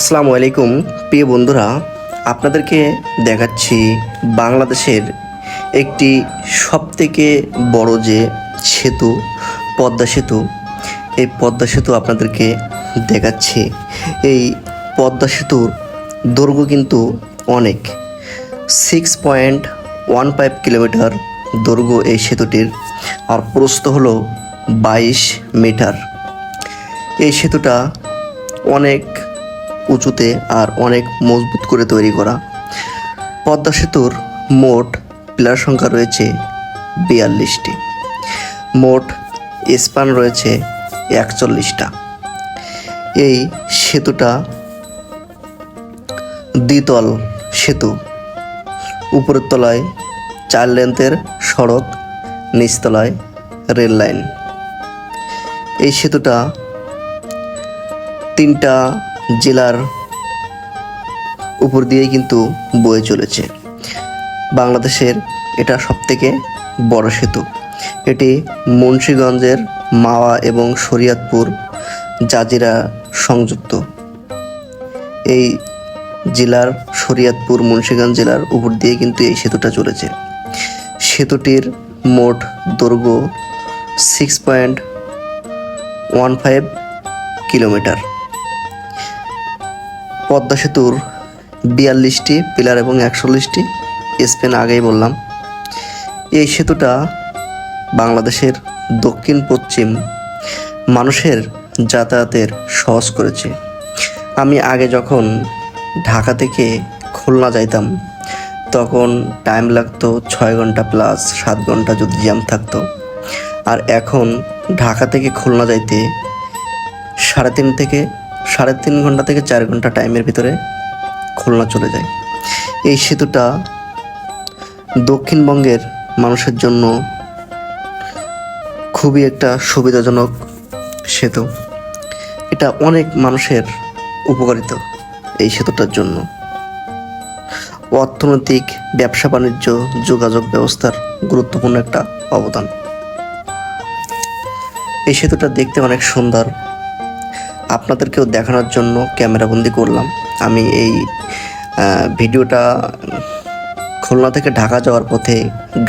আসসালামু আলাইকুম প্রিয় বন্ধুরা, আপনাদেরকে দেখাচ্ছি বাংলাদেশের একটি সবথেকে বড় যে সেতু, পদ্মা সেতু। এই পদ্মা সেতু আপনাদেরকে দেখাচ্ছি। এই পদ্মা সেতুর দৈর্ঘ্য কিন্তু অনেক, 6.15 কিলোমিটার দৈর্ঘ্য এই সেতুটির, আর প্রস্থ হলো 22 মিটার। এই সেতুটা অনেক উঁচুতে আর অনেক মজবুত করে তৈরি করা। পদ্মা সেতুর মোট পিলার সংখ্যা রয়েছে 42টি, মোট স্প্যান রয়েছে 41টা। এই সেতুটা দ্বিতল সেতু, উপরের তলায় 4 লেনের সড়ক, নিচতলায় রেল লাইন। এই সেতুটা 3টা জেলার উপর দিয়েই কিন্তু বয়ে চলেছে। বাংলাদেশের এটা সবথেকে বড় সেতু। এটি মুন্সিগঞ্জের মাওয়া এবং শরীয়তপুর জাজিরা সংযুক্ত। এই জেলার শরীয়তপুর মুন্সিগঞ্জ জেলার উপর দিয়ে কিন্তু এই সেতুটা চলেছে। সেতুটির মোট দৈর্ঘ্য 6.15 কিলোমিটার। পদ্মা সেতুর 42টি পিলার এবং 41টি স্প্যান আগেই বললাম। এই সেতুটা বাংলাদেশের দক্ষিণ পশ্চিম মানুষের যাতায়াতের সহজ করেছে। আমি আগে যখন ঢাকা থেকে খুলনা যাইতাম তখন টাইম লাগতো 6 ঘন্টা প্লাস 7 ঘন্টা যদি জ্যাম থাকতো। আর এখন ঢাকা থেকে খুলনা যাইতে 3.5 ঘন্টা থেকে 4 ঘন্টা টাইমের ভিতরে খুলনা চলে যায়। এই সেতুটা দক্ষিণবঙ্গের মানুষের জন্য খুবই একটা সুবিধাজনক সেতু। এটা অনেক মানুষের উপকারিত এই সেতুটার জন্য। অর্থনৈতিক, ব্যবসা বাণিজ্য, যোগাযোগ ব্যবস্থার গুরুত্বপূর্ণ একটা অবদান। এই সেতুটা দেখতে অনেক সুন্দর, আপনাদেরকেও দেখানোর জন্য ক্যামেরাবন্দি করলাম। আমি এই ভিডিওটা খুলনা থেকে ঢাকা যাওয়ার পথে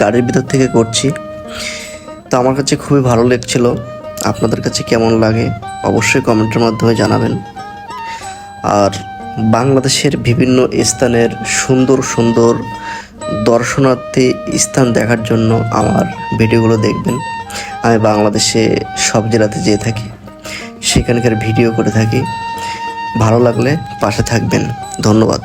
গাড়ির ভিতর থেকে করছি। তো আমার কাছে খুবই ভালো লাগছিল। আপনাদের কাছে কেমন লাগে অবশ্যই কমেন্টের মাধ্যমে জানাবেন। আর বাংলাদেশের বিভিন্ন স্থানের সুন্দর সুন্দর দর্শনার্থী স্থান দেখার জন্য আমার ভিডিওগুলো দেখবেন। আমি বাংলাদেশে সব জেলাতে যেয়ে থাকি, সেখানকার ভিডিও করে থাকি। ভালো লাগলে পাশে থাকবেন। ধন্যবাদ।